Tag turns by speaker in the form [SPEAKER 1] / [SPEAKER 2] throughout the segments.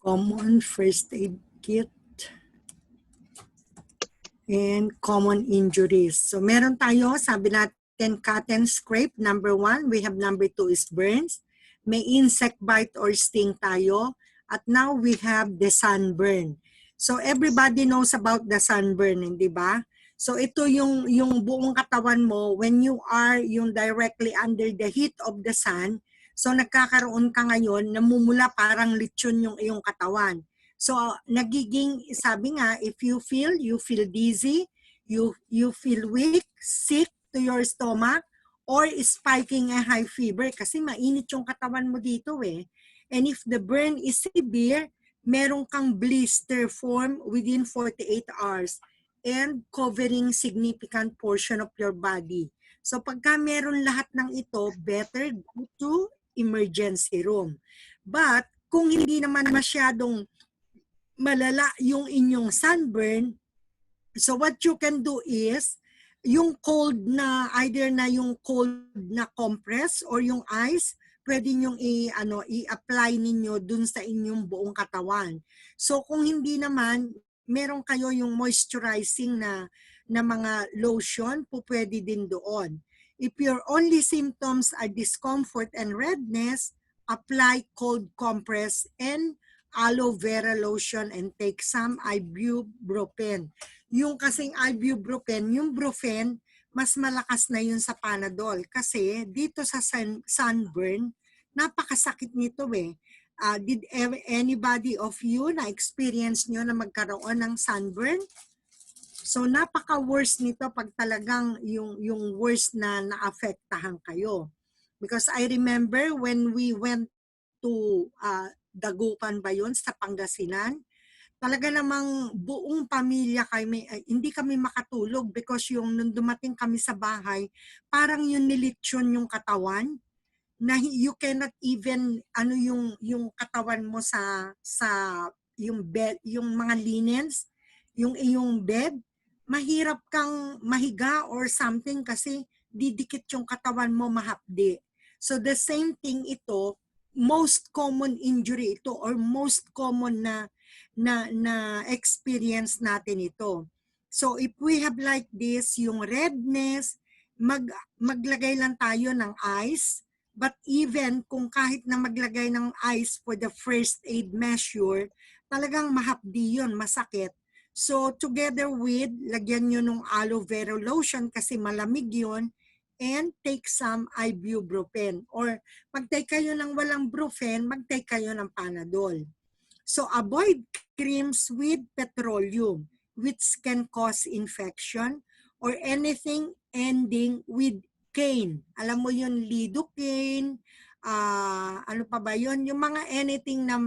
[SPEAKER 1] Common first aid kit, and common injuries. So meron tayo, sabi natin cut and scrape, number 1. We have number 2 is burns. May insect bite or sting tayo. At now we have the sunburn. So everybody knows about the sunburn, hindi ba? So ito yung buong katawan mo when you are yung directly under the heat of the sun. So nagkakaroon ka ngayon, namumula parang lechon yung iyong katawan. So nagiging, sabi nga, if you feel dizzy, you feel weak, sick to your stomach, or spiking a high fever kasi mainit yung katawan mo dito eh. And if the burn is severe, meron kang blister form within 48 hours and covering significant portion of your body. So pagka meron lahat ng ito, better go to emergency room. But kung hindi naman masyadong malala yung inyong sunburn, so what you can do is, yung cold na, either na yung cold na compress or yung ice, pwede nyong i-apply ninyo dun sa inyong buong katawan. So kung hindi naman, meron kayo yung moisturizing na mga lotion, po pwede din doon. If your only symptoms are discomfort and redness, apply cold compress and aloe vera lotion and take some ibuprofen. Yung kasing ibuprofen, yung brufen, mas malakas na yun sa Panadol. Kasi dito sa sunburn, napakasakit nito eh. Did anybody of you na experience nyo na magkaroon ng sunburn? So napaka-worst nito pag talagang yung worst na naafektahan kayo. Because I remember when we went to Dagupan ba yun sa Pangasinan, talaga namang buong pamilya kami, hindi kami makatulog because yung nung dumating kami sa bahay, parang yung nilitsyon yung katawan na you cannot even yung katawan mo sa yung bed, yung mga linens, yung iyong bed, mahirap kang mahiga or something kasi didikit yung katawan mo, mahapdi. So the same thing ito, most common injury ito or most common na experience natin ito. So if we have like this, yung redness, maglagay lang tayo ng ice, but even kung kahit na maglagay ng ice for the first aid measure, talagang mahapdi yun, masakit. So together with, lagyan nyo ng aloe vera lotion kasi malamig yun, and take some ibuprofen. Or mag-take kayo ng walang brufen, mag-take kayo ng Panadol. So avoid creams with petroleum, which can cause infection, or anything ending with cane. Alam mo yun, lidocaine, ano pa ba yun? Yung mga anything na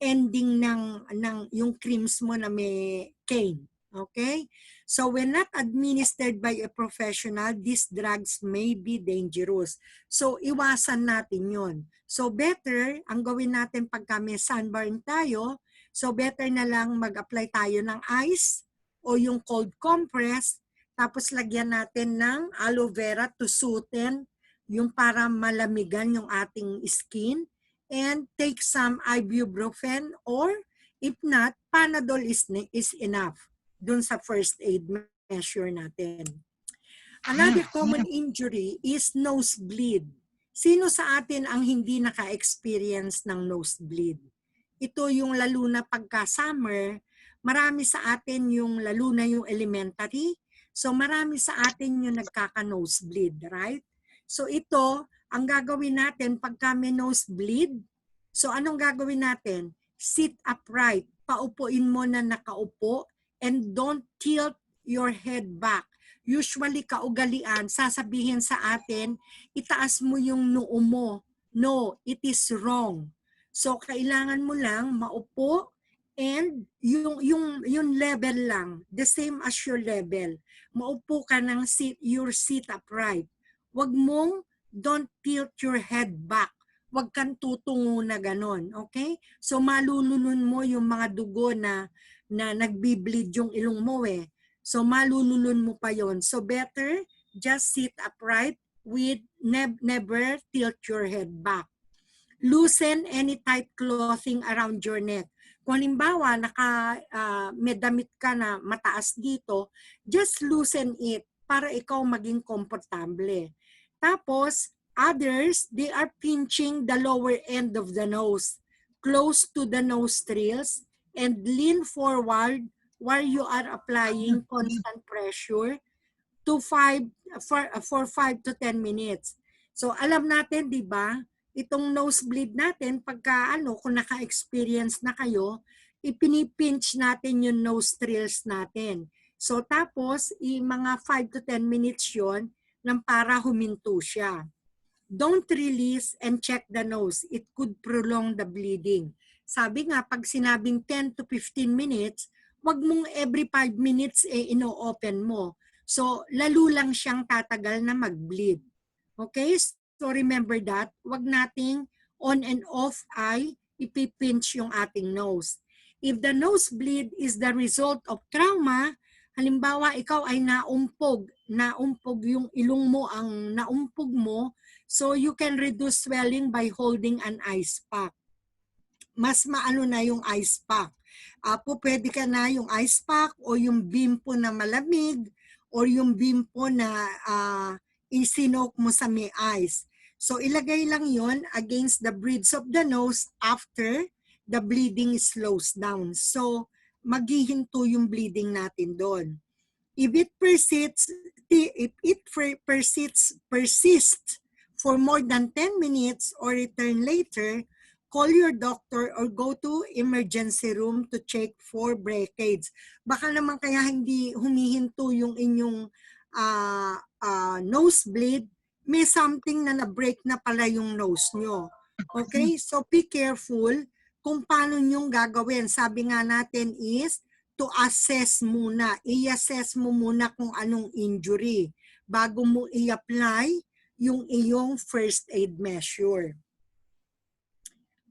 [SPEAKER 1] ending ng yung creams mo na may cane. Okay? So when not administered by a professional, these drugs may be dangerous. So iwasan natin yun. So better, ang gawin natin pagka may sunburn tayo, so better na lang mag-apply tayo ng ice o yung cold compress, tapos lagyan natin ng aloe vera to soothing yung para malamigan yung ating skin, and take some ibuprofen, or if not, Panadol is enough dun sa first aid measure natin. Another common injury is nosebleed. Sino sa atin ang hindi naka-experience ng nosebleed? Ito yung lalo na pagka summer, marami sa atin yung lalo na yung elementary, so marami sa atin yung nagkaka-nosebleed, right? So ito, ang gagawin natin pagka may nosebleed, so anong gagawin natin? Sit upright, paupuin mo na nakaupo, and don't tilt your head back. Usually kaugalian, sasabihin sa atin, itaas mo yung noo mo. No, it is wrong. So kailangan mo lang maupo, and yung level lang, the same as your level. Maupo ka ng your seat upright. Huwag mong don't tilt your head back. Huwag kang tutungo na ganon, okay? So malulunod mo yung mga dugo na nagbi-bleed yung ilong mo eh. So malululun mo pa yon. So better just sit upright with never tilt your head back. loosen any tight clothing around your neck. Kung halimbawa, may damit ka na mataas dito, just loosen it para ikaw maging komportable. Tapos, others, they are pinching the lower end of the nose, close to the nostrils, and lean forward while you are applying constant pressure to 5 to 10 minutes. So alam natin, 'di ba? Itong nosebleed natin pagka kung naka-experience na kayo, ipinipinch natin yung nostrils natin. So tapos mga 5 to 10 minutes 'yon nang para huminto siya. Don't release and check the nose. It could prolong the bleeding. Sabi nga, pag sinabing 10 to 15 minutes, wag mong every 5 minutes ino-open mo. So, lalo lang siyang tatagal na mag-bleed. Okay? So, remember that. Wag nating on and off ay ipipinch yung ating nose. If the nosebleed is the result of trauma, halimbawa, ikaw ay naumpog yung ilong mo ang naumpog mo, so you can reduce swelling by holding an ice pack. Mas maano na yung ice pack. Pwede ka na yung ice pack o yung bimpo na malamig or yung bimpo na isinok mo sa may ice. So ilagay lang yon against the bridge of the nose after the bleeding slows down. So maghihinto yung bleeding natin doon. If it persists for more than 10 minutes or return later, call your doctor or go to emergency room to check for breakage. Baka naman kaya hindi humihinto yung inyong nosebleed, may something na na-break na pala yung nose nyo. Okay? So be careful kung paano nyong gagawin. Sabi nga natin is to assess muna. I-assess mo muna kung anong injury bago mo i-apply yung iyong first aid measure.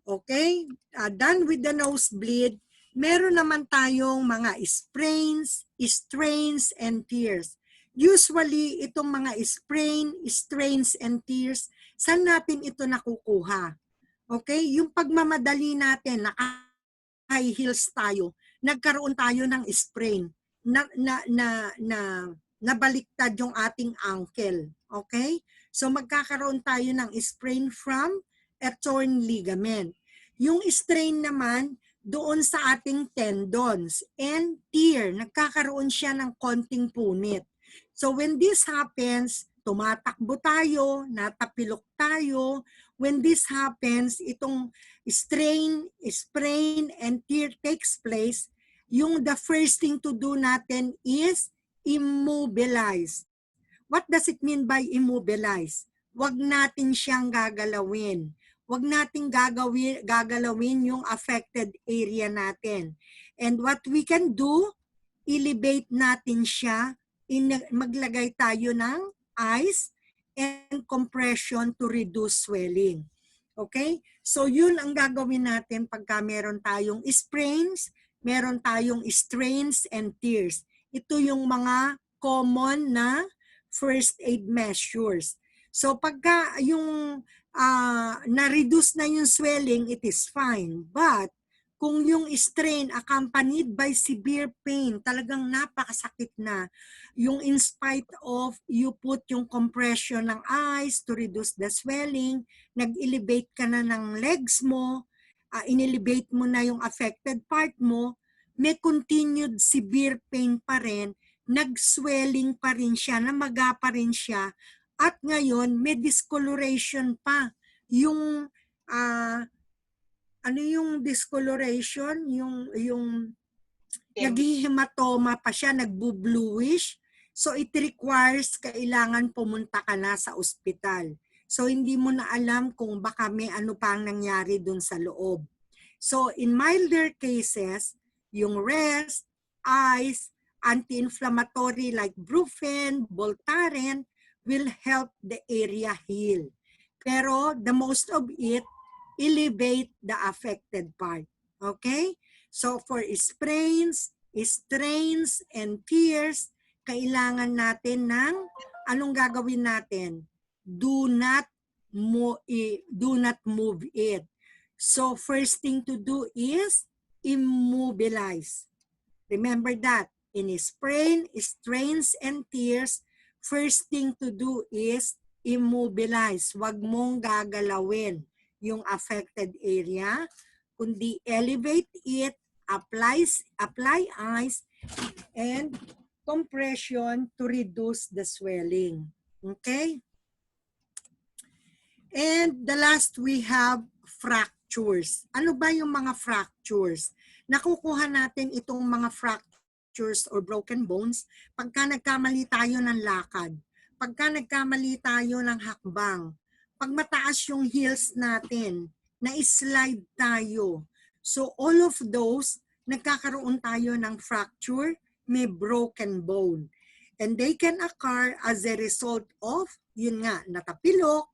[SPEAKER 1] Okay? Done with the nosebleed, meron naman tayong mga sprains, strains, and tears. Usually, itong mga strains, and tears, saan natin ito nakukuha? Okay? Yung pagmamadali natin, naka-high heels tayo, nagkaroon tayo ng sprain, nabaliktad yung ating ankle. Okay? So magkakaroon tayo ng sprain from a torn ligament. Yung strain naman, doon sa ating tendons and tear, nagkakaroon siya ng konting punit. So when this happens, tumatakbo tayo, natapilok tayo. When this happens, itong strain, sprain, and tear takes place, the first thing to do natin is immobilize. What does it mean by immobilize? Huwag natin siyang gagalawin. Huwag natin gagalawin yung affected area natin. And what we can do, elevate natin siya, maglagay tayo ng ice and compression to reduce swelling. Okay? So yun ang gagawin natin pagka meron tayong sprains, meron tayong strains and tears. Ito yung mga common na first aid measures. So pagka yung na-reduce na yung swelling, it is fine. But kung yung strain accompanied by severe pain, talagang napakasakit na, yung in spite of you put yung compression ng ice to reduce the swelling, nag-elevate ka na ng legs mo, in-elevate mo na yung affected part mo, may continued severe pain pa rin, nag-swelling pa rin siya, namaga pa rin siya, at ngayon may discoloration pa. Yung ano yung discoloration? Yung naghihematoma pa siya, nagbu-bluish. So it requires, kailangan pumunta ka na sa ospital. So hindi mo na alam kung baka may ano pang nangyari dun sa loob. So in milder cases, yung rest, ice, anti-inflammatory like Brufen, Voltaren will help the area heal. Pero the most of it, elevate the affected part. Okay? So for sprains, strains, and tears, kailangan natin ng, anong gagawin natin? Do not do not move it. So first thing to do is immobilize. Remember that. In sprain, strains, and tears, first thing to do is immobilize. Huwag mong gagalawin yung affected area, kundi elevate it, apply ice, and compression to reduce the swelling. Okay? And the last we have fractures. Ano ba yung mga fractures? Nakukuha natin itong mga fractures or broken bones pagka nagkamali tayo ng lakad, pagka nagkamali tayo ng hakbang, pag mataas yung heels natin, na-slide tayo. So all of those, nagkakaroon tayo ng fracture, may broken bone. And they can occur as a result of, yun nga, natapilok,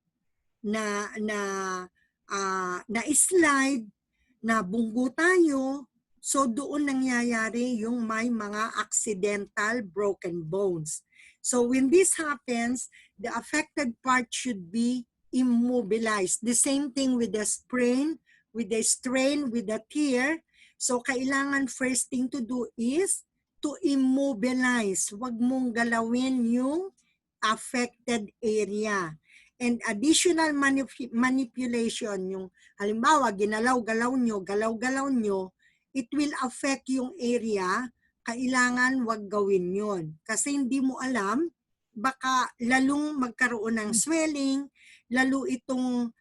[SPEAKER 1] na slide, na bunggo tayo. So doon nangyayari yung may mga accidental broken bones. So when this happens, the affected part should be immobilized. The same thing with the sprain, with the strain, with the tear. So kailangan first thing to do is to immobilize. Huwag mong galawin yung affected area. And additional manipulation, yung halimbawa, galaw-galaw nyo, it will affect yung area, kailangan wag gawin yon. Kasi hindi mo alam, baka lalong magkaroon ng swelling, lalo itong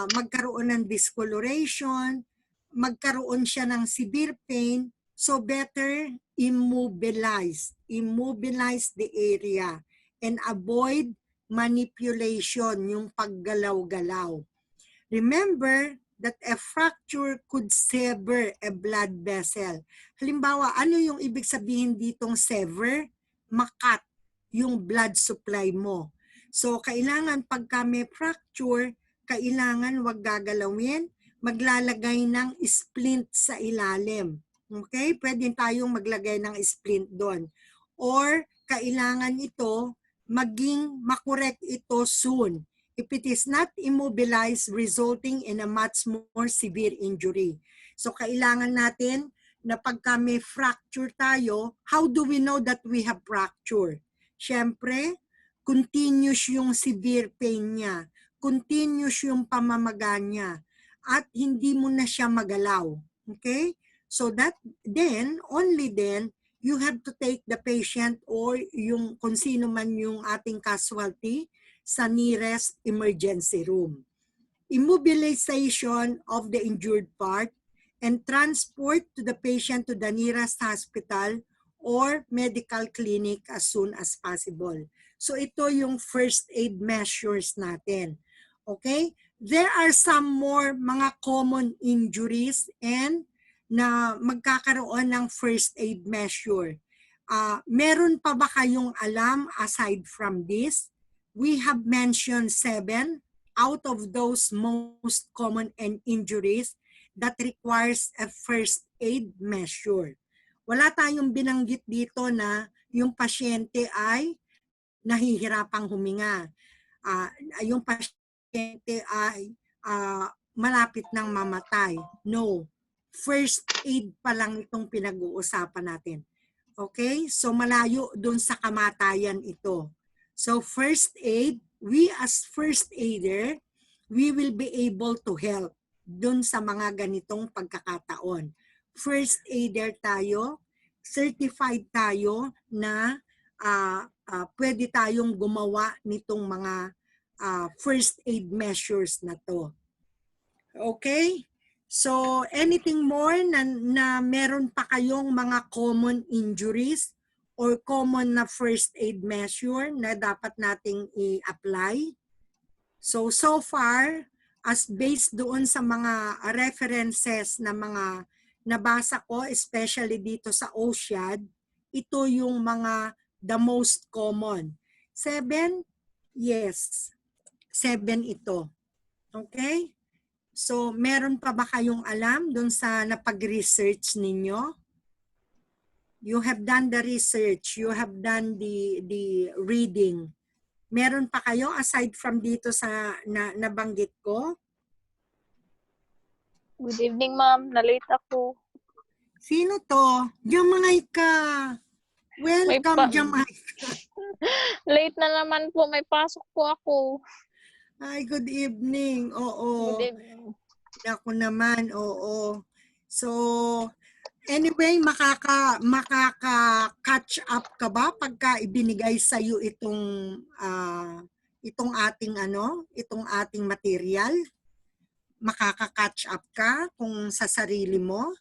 [SPEAKER 1] magkaroon ng discoloration, magkaroon siya ng severe pain, so better immobilize the area and avoid manipulation, yung paggalaw-galaw. Remember that a fracture could sever a blood vessel. Halimbawa, ano yung ibig sabihin ditong sever? Makat yung blood supply mo. So, kailangan pagka may fracture, kailangan wag gagalawin, maglalagay ng splint sa ilalim. Okay? Pwede tayong maglagay ng splint doon. Or, kailangan ito maging makorek ito soon if it is not immobilized, resulting in a much more severe injury. So kailangan natin na pagka may fracture tayo, how do we know that we have fracture? Siyempre, continuous yung severe pain niya, continuous yung pamamaga niya, at hindi mo na siya magalaw. Okay? So that then, only then, you have to take the patient or yung kung sino man yung ating casualty sa nearest emergency room. Immobilization of the injured part and transport to the patient to the nearest hospital or medical clinic as soon as possible. So ito yung first aid measures natin. Okay? There are some more mga common injuries and na magkakaroon ng first aid measure. Meron pa ba kayong alam aside from this? We have mentioned 7 out of those most common injuries that requires a first aid measure. Wala tayong binanggit dito na yung pasyente ay nahihirapang huminga. Yung pasyente ay malapit ng mamatay. No. First aid pa lang itong pinag-uusapan natin. Okay? So malayo dun sa kamatayan ito. So first aid, we as first aider, we will be able to help dun sa mga ganitong pagkakataon. First aider tayo, certified tayo na pwede tayong gumawa nitong mga first aid measures na to. Okay? So, anything more na meron pa kayong mga common injuries or common na first aid measure na dapat nating i-apply? So far, as based doon sa mga references na mga nabasa ko, especially dito sa OSHAD, ito yung mga the most common. 7? Yes. 7 ito. Okay? So, meron pa ba kayong alam dun sa napag-research ninyo? You have done the research. You have done the reading. Meron pa kayo aside from dito sa nabanggit ko?
[SPEAKER 2] Good evening, ma'am. Na-late ako.
[SPEAKER 1] Sino to? Jamaica.
[SPEAKER 2] May
[SPEAKER 1] Welcome, Jamaica.
[SPEAKER 2] Late na naman po. May pasok po ako.
[SPEAKER 1] Ay, good evening. Oo.
[SPEAKER 2] Good evening.
[SPEAKER 1] Ako naman, oo. So, anyway, makaka-catch up ka ba pagka ibinigay sa iyo itong itong ating material? Makaka-catch up ka kung sa sarili mo?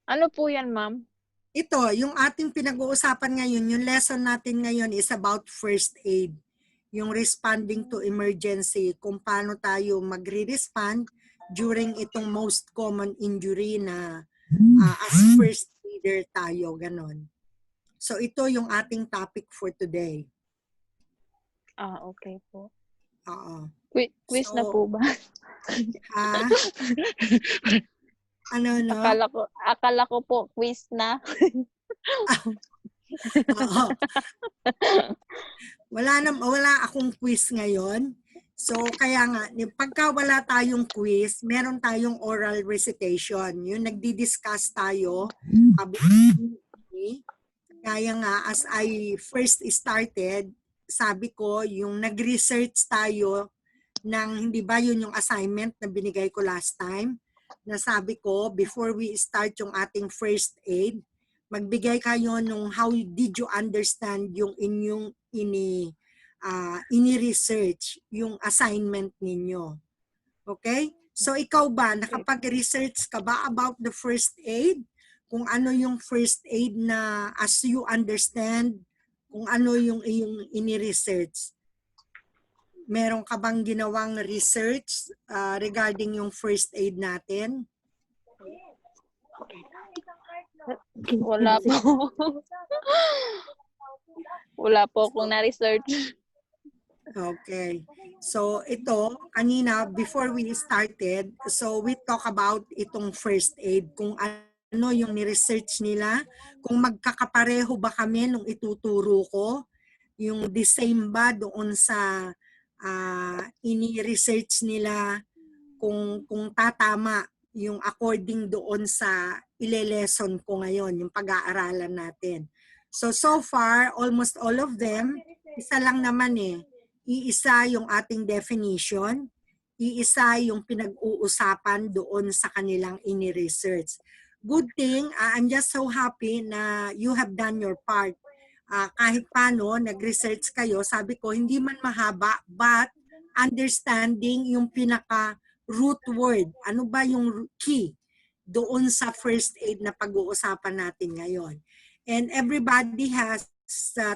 [SPEAKER 2] Ano po yan, ma'am?
[SPEAKER 1] Ito, yung ating pinag-uusapan ngayon, yung lesson natin ngayon is about first aid. Yung responding to emergency, kung paano tayo magre-respond during itong most common injury na as first aider tayo, ganon. So ito yung ating topic for today.
[SPEAKER 2] Okay po.
[SPEAKER 1] Oo.
[SPEAKER 2] Quiz
[SPEAKER 1] So,
[SPEAKER 2] na po ba?
[SPEAKER 1] Ha? Ano, no?
[SPEAKER 2] Akala ko po quiz na.
[SPEAKER 1] Oo. Wala akong quiz ngayon. So, kaya nga, pagka wala tayong quiz, meron tayong oral recitation. Yung nagdi-discuss tayo. Kaya nga, as I first started, sabi ko, yung nag-research tayo ng, hindi ba yun yung assignment na binigay ko last time? Na sabi ko, before we start yung ating first aid, magbigay kayo nung how did you understand yung inyong ini-research, yung assignment ninyo. Okay? So ikaw ba, nakapag-research ka ba about the first aid? Kung ano yung first aid na as you understand, kung ano yung iyong ini-research? Meron ka bang ginawang research regarding yung first aid natin?
[SPEAKER 2] Wala po. Wala po akong na-research.
[SPEAKER 1] Okay. So ito, kanina, before we started, so we talk about itong first aid, kung ano yung ni-research nila, kung magkakapareho ba kami nung ituturo ko, yung the same ba doon sa ini-research nila, kung tatama yung according doon sa ile-lesson ko ngayon, yung pag-aaralan natin. So far, almost all of them, isa lang naman iisa yung ating definition, iisa yung pinag-uusapan doon sa kanilang ini-research. Good thing, I'm just so happy na you have done your part. Kahit paano, nag-research kayo, sabi ko, hindi man mahaba, but understanding yung pinaka-root word. Ano ba yung key doon sa first aid na pag-uusapan natin ngayon? And everybody has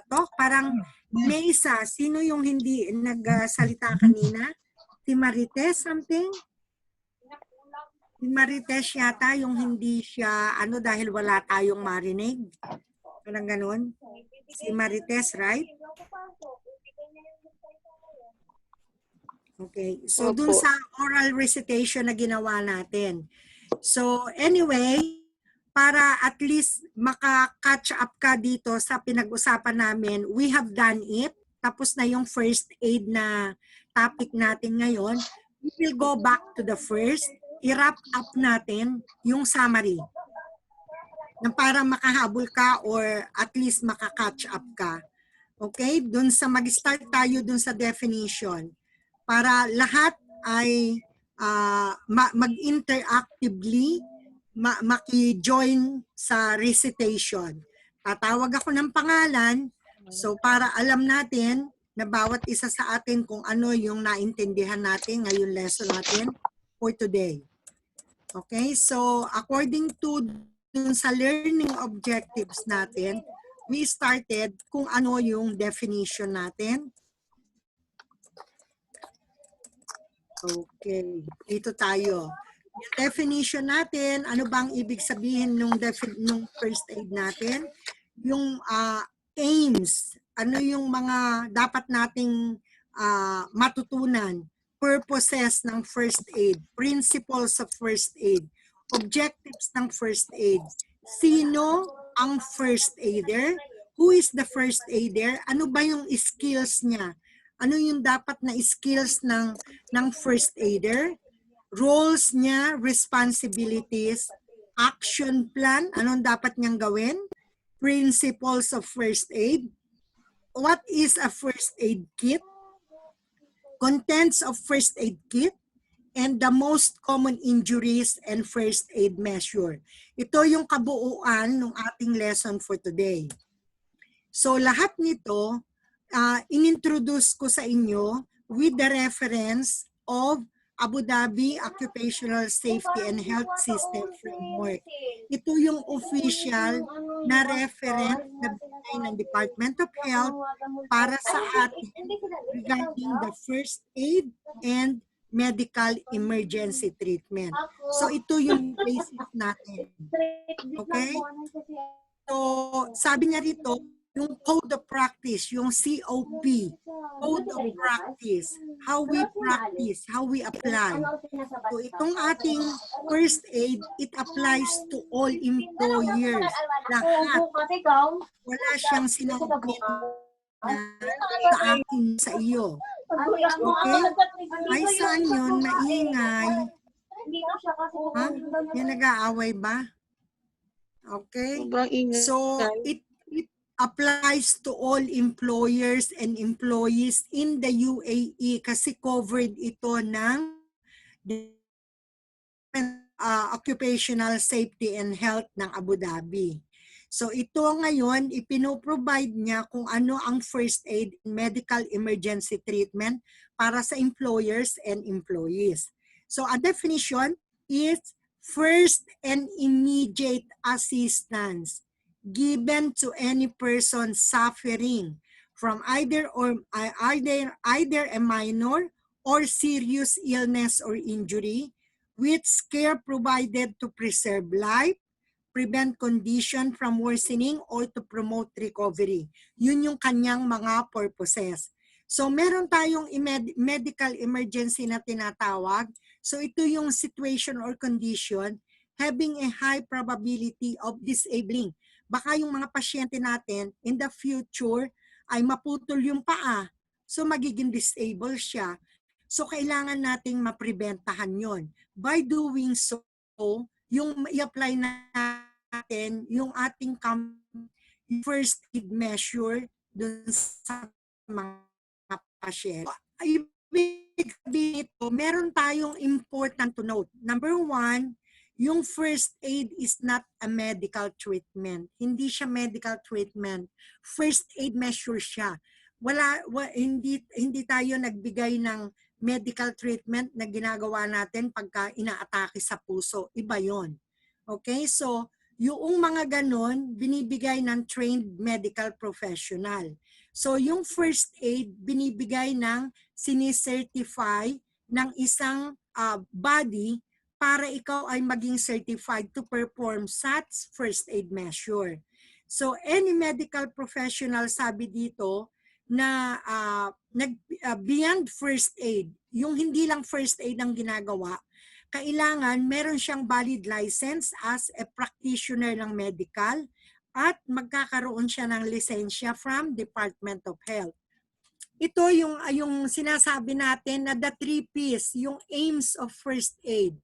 [SPEAKER 1] talk. Parang may isa, sino yung hindi nagsalita kanina? Si Marites something? Si Marites yata yung hindi siya, dahil wala tayong marinig. Parang ganun. Si Marites, right? Okay. So, dun sa oral recitation na ginawa natin. So, anyway, para at least maka-catch up ka dito sa pinag-usapan namin, we have done it. Tapos na yung first aid na topic natin ngayon. We will go back to the first. I-wrap up natin yung summary. Na para makahabol ka or at least maka-catch up ka. Okay? Dun sa mag-start tayo dun sa definition. Para lahat ay mag-interactively maki-join sa recitation. Tatawag ako ng pangalan, so para alam natin na bawat isa sa atin kung ano yung naintindihan natin ngayong lesson natin for today. Okay, so according to dun sa learning objectives natin, we started kung ano yung definition natin. Okay, dito tayo. Yung definition natin, ano bang ibig sabihin nung first aid natin? Yung aims, ano yung mga dapat nating matutunan, purposes ng first aid, principles of first aid, objectives ng first aid, sino ang first aider, Who is the first aider? Ano ba yung skills niya? Ano yung dapat na skills ng first aider? Roles niya, responsibilities, action plan, anong dapat niyang gawin? Principles of first aid. What is a first aid kit? Contents of first aid kit, and the most common injuries and first aid measure. Ito yung kabuuan ng ating lesson for today. So lahat nito, inintroduce ko sa inyo with the reference of Abu Dhabi Occupational Safety and Health System Framework. Ito yung official na reference na binigay ng Department of Health para sa atin regarding the first aid and medical emergency treatment. So ito yung basis natin. Okay? So sabi niya rito, yung code of practice, yung COP, code of practice, how we practice, how we apply. So itong ating first aid, it applies to all employers. Lahat. Wala siyang sinabi na sa akin, sa iyo. Okay? Ay, saan yun? Maingay. Ha? Yan nag-aaway ba? Okay? So, it applies to all employers and employees in the UAE kasi covered ito ng Occupational Safety and Health ng Abu Dhabi. So ito ngayon, ipinoprovide niya kung ano ang first aid and medical emergency treatment para sa employers and employees. So a definition is first and immediate assistance given to any person suffering from either a minor or serious illness or injury, with care provided to preserve life, prevent condition from worsening, or to promote recovery. Yun yung kanyang mga purposes. So meron tayong medical emergency na tinatawag. So ito yung situation or condition having a high probability of disabling. Baka yung mga pasyente natin in the future ay maputol yung paa. So magiging disable siya. So kailangan nating mapreventahan yon. By doing so, yung i-apply natin yung ating first aid measure dun sa mga pasyente. Ibig sabihin ito, meron tayong important to note. Number one, yung first aid is not a medical treatment. Hindi siya medical treatment. First aid measure siya. Hindi tayo nagbigay ng medical treatment na ginagawa natin pagka inaatake sa puso. Iba yon. Okay? So, yung mga ganon, binibigay ng trained medical professional. So, yung first aid, binibigay ng sinicertify ng isang body para ikaw ay maging certified to perform such first aid measure. So, any medical professional, sabi dito, na beyond first aid, yung hindi lang first aid ang ginagawa, kailangan meron siyang valid license as a practitioner ng medical at magkakaroon siya ng lisensya from Department of Health. Ito yung sinasabi natin na the 3 P's, yung aims of first aid.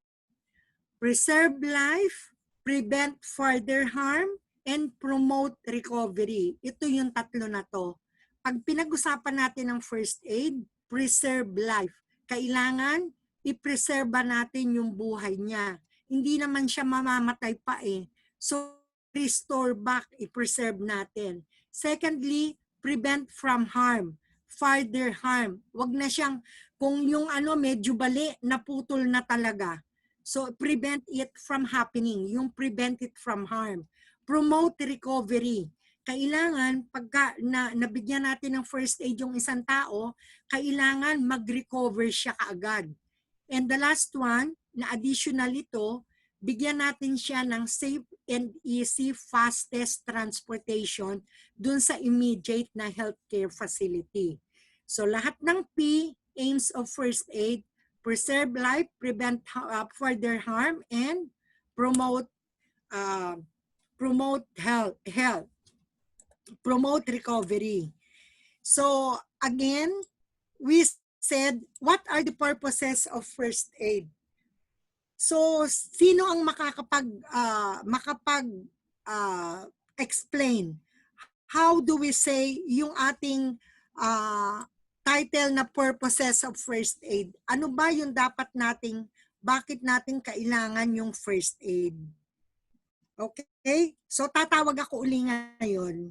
[SPEAKER 1] Preserve life, prevent further harm, and promote recovery. Ito yung tatlo na to. Pag pinag-usapan natin ang first aid, preserve life. Kailangan i-preserve natin yung buhay niya. Hindi naman siya mamamatay pa eh. So, restore back, i-preserve natin. Secondly, prevent from harm, further harm. Wag na siyang, kung yung medyo bali, naputol na talaga. So, prevent it from happening, yung prevent it from harm. Promote recovery. Kailangan pagka nabigyan natin ng first aid yung isang tao, kailangan mag-recover siya kaagad. And the last one, na additional ito, bigyan natin siya ng safe and easy, fastest transportation dun sa immediate na healthcare facility. So lahat ng P, aims of first aid, preserve life, prevent further harm, and promote health. promote recovery. So again, we said, what are the purposes of first aid? So sino ang explain? How do we say yung ating title na purposes of first aid? Ano ba yung bakit natin kailangan yung first aid? Okay? So tatawag ako uli ngayon.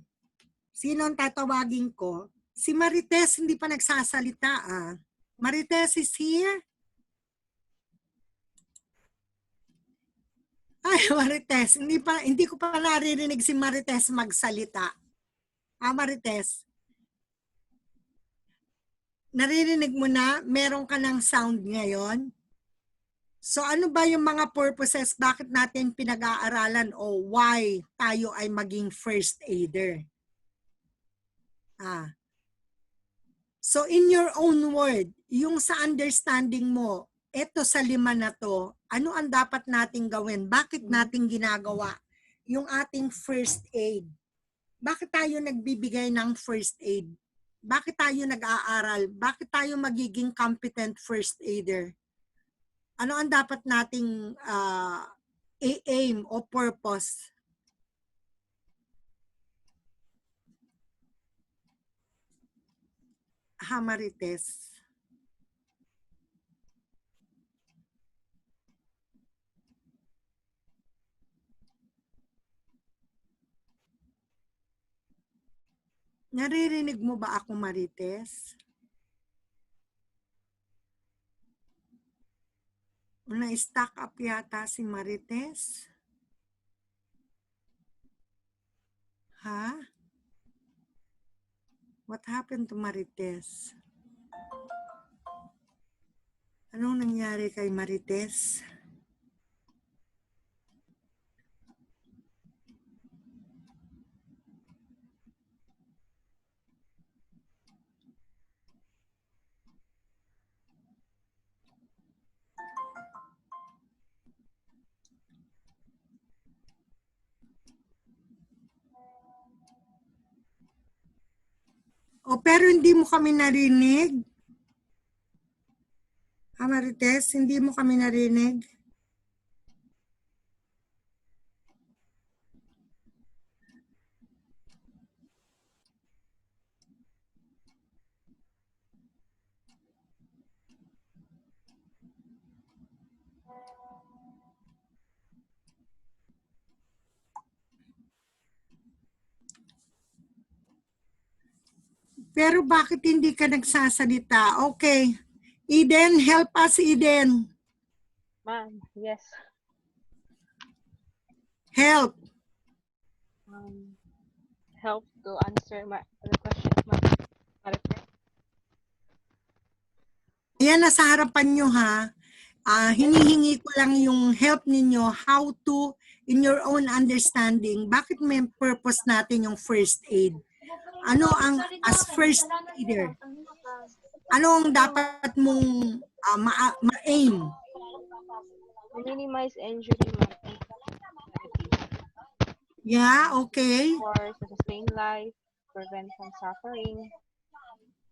[SPEAKER 1] Sino ang tatawagin ko? Si Marites hindi pa nagsasalita ah. Marites is here? Ay, Marites, hindi ko pa naririnig si Marites magsalita. Ah, Marites. Naririnig mo na, meron ka ng sound ngayon? So ano ba yung mga purposes, bakit natin pinag-aaralan o why tayo ay maging first aider? Ah. So in your own word, yung sa understanding mo, eto sa 5 na to, ano ang dapat nating gawin? Bakit nating ginagawa yung ating first aid? Bakit tayo nagbibigay ng first aid? Bakit tayo nag-aaral? Bakit tayo magiging competent first aider? Ano ang dapat nating aim o purpose? Ha, Marites? Naririnig mo ba ako, Marites? Na-stack up yata si Marites? Ha? What happened to Marites? Anong nangyari kay Marites? O pero hindi mo kami narinig? Ha, Marites, hindi mo kami narinig? Pero bakit hindi ka nagsasalita? Okay. Eden, help us, Eden.
[SPEAKER 2] Ma'am, yes.
[SPEAKER 1] Help.
[SPEAKER 2] Help to answer the question, ma'am. Marites?
[SPEAKER 1] Ayan, nasa harapan nyo ha. Hinihingi ko lang yung help ninyo how to, in your own understanding, bakit may purpose natin yung first aid? Ano ang, as first aider, ano ang dapat mong ma-aim?
[SPEAKER 2] Minimize injury, ma'am.
[SPEAKER 1] Yeah, okay.
[SPEAKER 2] For to sustain life, prevent from suffering,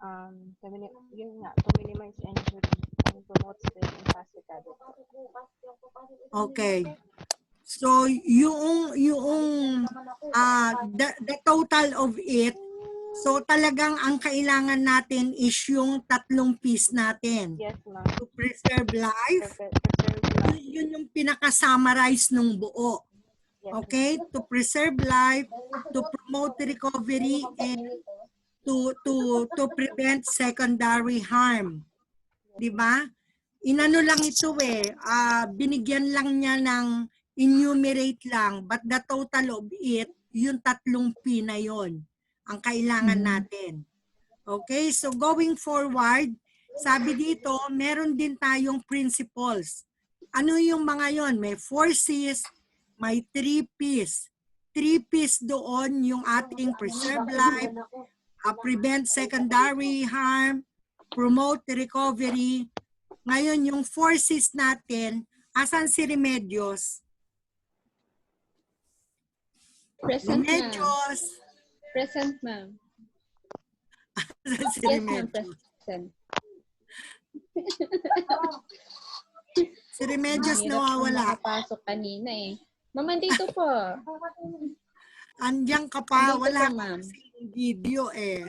[SPEAKER 2] to minimize injury, and promote safe and fast recovery.
[SPEAKER 1] Okay. So, the total of it, so talagang ang kailangan natin is yung 3 piece natin.
[SPEAKER 2] Yes, ma'am.
[SPEAKER 1] To preserve life,
[SPEAKER 2] Preserve life.
[SPEAKER 1] yun yung pinaka-summarize nung buo.
[SPEAKER 2] Yes,
[SPEAKER 1] Okay? To preserve life, to promote recovery, and to prevent secondary harm. Di ba? Inano lang ito binigyan lang niya ng enumerate lang, but the total of it, yung 3 P na yon ang kailangan natin. Okay? So going forward, sabi dito, meron din tayong principles. Ano yung mga yon? May 4 C's, may 3 P's. 3 P's doon yung ating preserve life, prevent secondary harm, promote recovery. Ngayon, yung 4 C's natin, asan si Remedios?
[SPEAKER 3] Present na.
[SPEAKER 1] Remedios.
[SPEAKER 3] Present, ma'am.
[SPEAKER 1] Si
[SPEAKER 3] Yes, ma'am,
[SPEAKER 1] Remedios.
[SPEAKER 3] present.
[SPEAKER 1] Si Remedios
[SPEAKER 3] Hirap po
[SPEAKER 1] nawawala.
[SPEAKER 3] makapasok kanina eh. Ma'am, andito po.
[SPEAKER 1] Andiyan ka pa.
[SPEAKER 3] Andito
[SPEAKER 1] Wala
[SPEAKER 3] po,
[SPEAKER 1] ka
[SPEAKER 3] ma'am.
[SPEAKER 1] kasing video eh.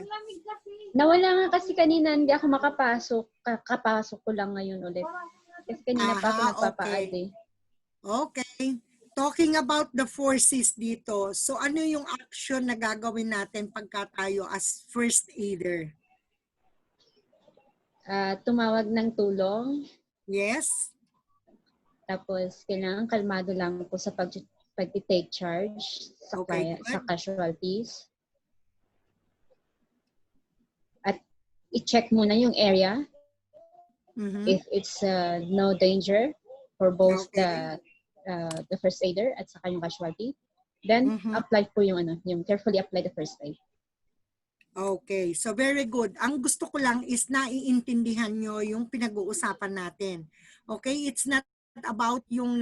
[SPEAKER 3] Nawala nga kasi kanina, hindi ako makapasok. Kakapasok ko lang ngayon ulit. Kasi kanina pa ako
[SPEAKER 1] Aha,
[SPEAKER 3] nagpapa-add
[SPEAKER 1] okay.
[SPEAKER 3] eh.
[SPEAKER 1] Okay. Talking about the forces dito, so ano yung action na gagawin natin pagka tayo as first aider?
[SPEAKER 3] Tumawag ng tulong.
[SPEAKER 1] Yes?
[SPEAKER 3] Tapos, kailangan kalmado lang po sa pag-take charge sa,
[SPEAKER 1] Okay,
[SPEAKER 3] sa
[SPEAKER 1] good.
[SPEAKER 3] casualties. At i-check muna yung area
[SPEAKER 1] Mhm.
[SPEAKER 3] if it's no danger for both
[SPEAKER 1] Okay.
[SPEAKER 3] the first aider at saka yung casualty. Then,
[SPEAKER 1] Mhm.
[SPEAKER 3] apply po yung carefully apply the first aid.
[SPEAKER 1] Okay, so very good. Ang gusto ko lang is naiintindihan nyo yung pinag-uusapan natin. Okay, it's not about yung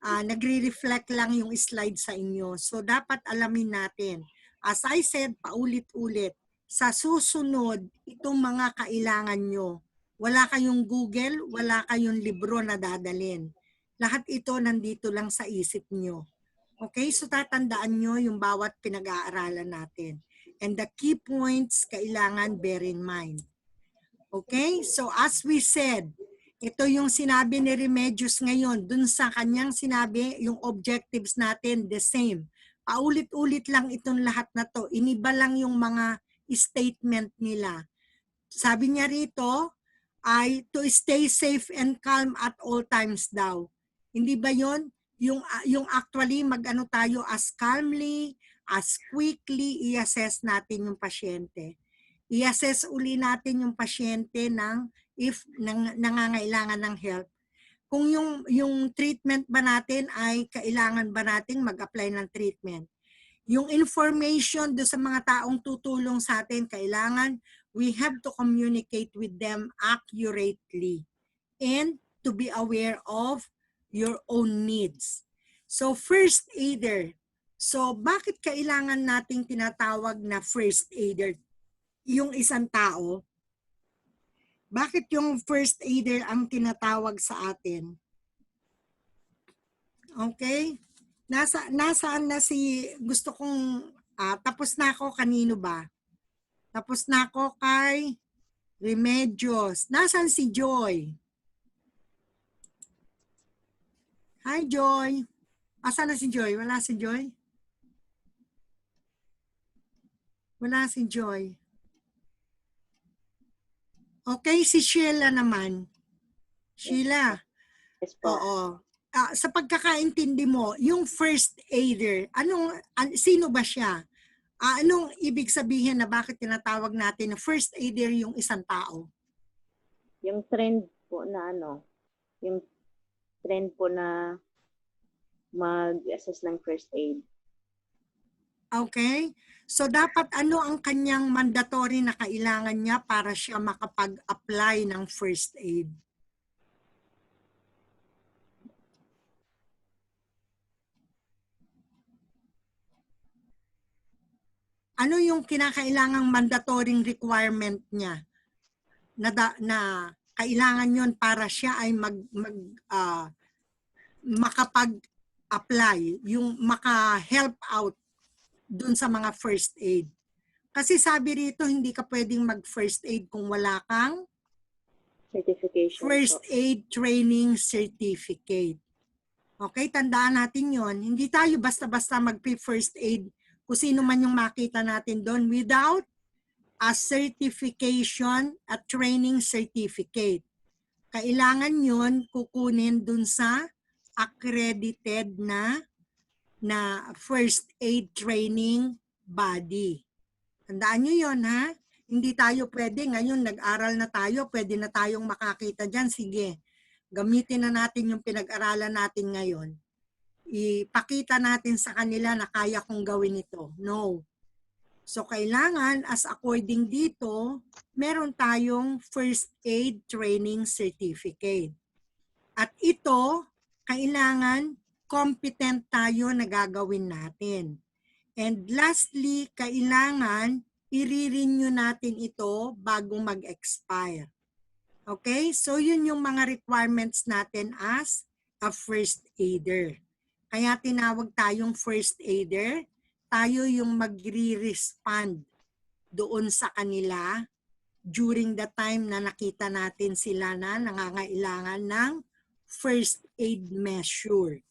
[SPEAKER 1] nagre-reflect lang yung slide sa inyo. So dapat alamin natin. As I said, paulit-ulit, sa susunod, itong mga kailangan nyo. Wala kayong Google, wala kayong libro na dadalhin. Lahat ito nandito lang sa isip nyo. Okay, so tatandaan nyo yung bawat pinag-aaralan natin. And the key points kailangan bear in mind. Okay? So as we said, ito yung sinabi ni Remedios ngayon. Dun sa kanyang sinabi, yung objectives natin, the same. Paulit-ulit lang itong lahat na to. Iniba lang yung mga statement nila. Sabi niya rito, ay to stay safe and calm at all times daw. Hindi ba yon? Yung actually mag-ano tayo as calmly, as quickly i-assess natin yung pasyente. I-assess uli natin yung pasyente ng if nangangailangan ng help. Kung yung treatment ba natin ay kailangan ba nating mag-apply ng treatment. Yung information do sa mga taong tutulong sa atin, kailangan we have to communicate with them accurately and to be aware of your own needs. So first aider. So bakit kailangan nating tinatawag na first aider yung isang tao? Bakit yung first aider ang tinatawag sa atin? Okay? Nasaan na gusto kong tapos na ako kanino ba? Tapos na ako kay Remedios. Nasaan si Joy? Hi, Joy. Asan na si Joy? Wala si Joy? Wala si Joy. Okay, si Sheila naman. Sheila.
[SPEAKER 4] Yes po.
[SPEAKER 1] Oo. Sa pagkakaintindi mo, yung first aider, sino ba siya? Anong ibig sabihin na bakit tinatawag natin na first aider yung isang tao?
[SPEAKER 4] Yung trend po na yung trend po na mag-assess ng first aid.
[SPEAKER 1] Okay? So dapat ano ang kanyang mandatory na kailangan niya para siya makapag-apply ng first aid? Ano yung kinakailangang mandatory requirement niya na kailangan yon para siya ay makapag-apply, yung maka-help out dun sa mga first aid. Kasi sabi rito, hindi ka pwedeng mag-first aid kung wala kang
[SPEAKER 4] Certification
[SPEAKER 1] first
[SPEAKER 4] po.
[SPEAKER 1] aid training certificate. Okay, tandaan natin yon. Hindi tayo basta-basta mag-first aid kung sino man yung makita natin doon without a certification at training certificate. Kailangan yon kukunin dun sa accredited na first aid training body. Tandaan nyo yon, ha? Hindi tayo pwede, ngayon nag-aral na tayo, pwede na tayong makakita dyan. Sige, gamitin na natin yung pinag-aralan natin ngayon. Ipakita natin sa kanila na kaya kong gawin ito. No. So kailangan, as according dito, meron tayong first aid training certificate. At ito, kailangan competent tayo na gagawin natin. And lastly, kailangan i-renew natin ito bago mag-expire. Okay? So yun yung mga requirements natin as a first aider. Kaya tinawag tayong first aider. Tayo yung magre-respond doon sa kanila during the time na nakita natin sila na nangangailangan ng first aid measure.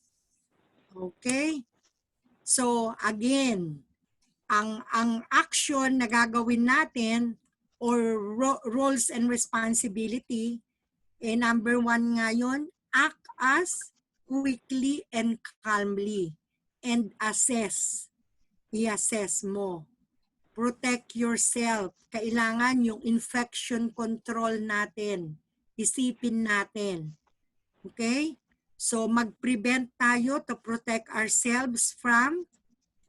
[SPEAKER 1] Okay? So again, ang action na gagawin natin or roles and responsibility, number 1 nga yun, act as quickly and calmly and assess. I-assess mo. Protect yourself. Kailangan yung infection control natin. Isipin natin. Okay? So mag-prevent tayo to protect ourselves from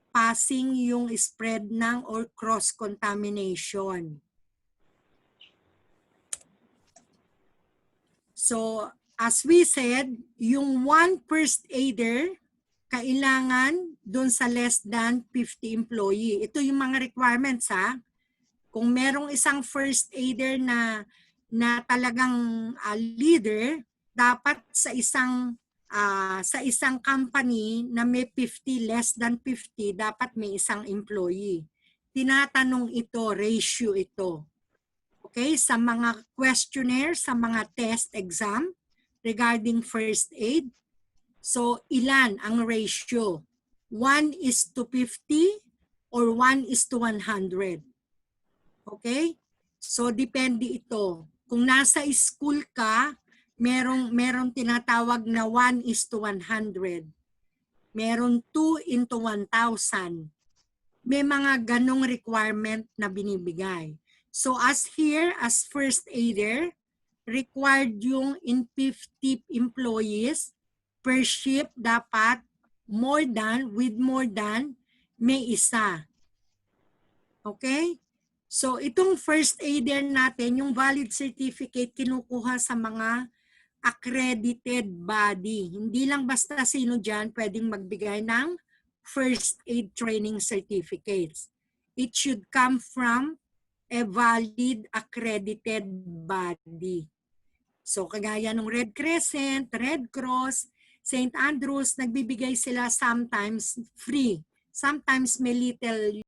[SPEAKER 1] passing yung spread ng or cross-contamination. So, as we said, yung one first aider, kailangan dun sa less than 50 employee. Ito yung mga requirements ha. Kung merong isang first aider na talagang leader, dapat sa isang company na may 50, less than 50, dapat may isang employee. Tinatanong ito, ratio ito. Okay, sa mga questionnaire, sa mga test exam regarding first aid. So, ilan ang ratio? 1:50 or 1:100? Okay? So, depende ito. Kung nasa school ka, merong tinatawag na 1:100. Merong 2:1000. May mga ganong requirement na binibigay. So as here, as first aider, required yung in 50 employees per shift dapat with more than, may isa. Okay? So itong first aider natin, yung valid certificate kinukuha sa mga accredited body. Hindi lang basta sino dyan pwedeng magbigay ng first aid training certificates. It should come from a valid accredited body. So kagaya ng Red Crescent, Red Cross, St. Andrews, nagbibigay sila sometimes free. Sometimes may little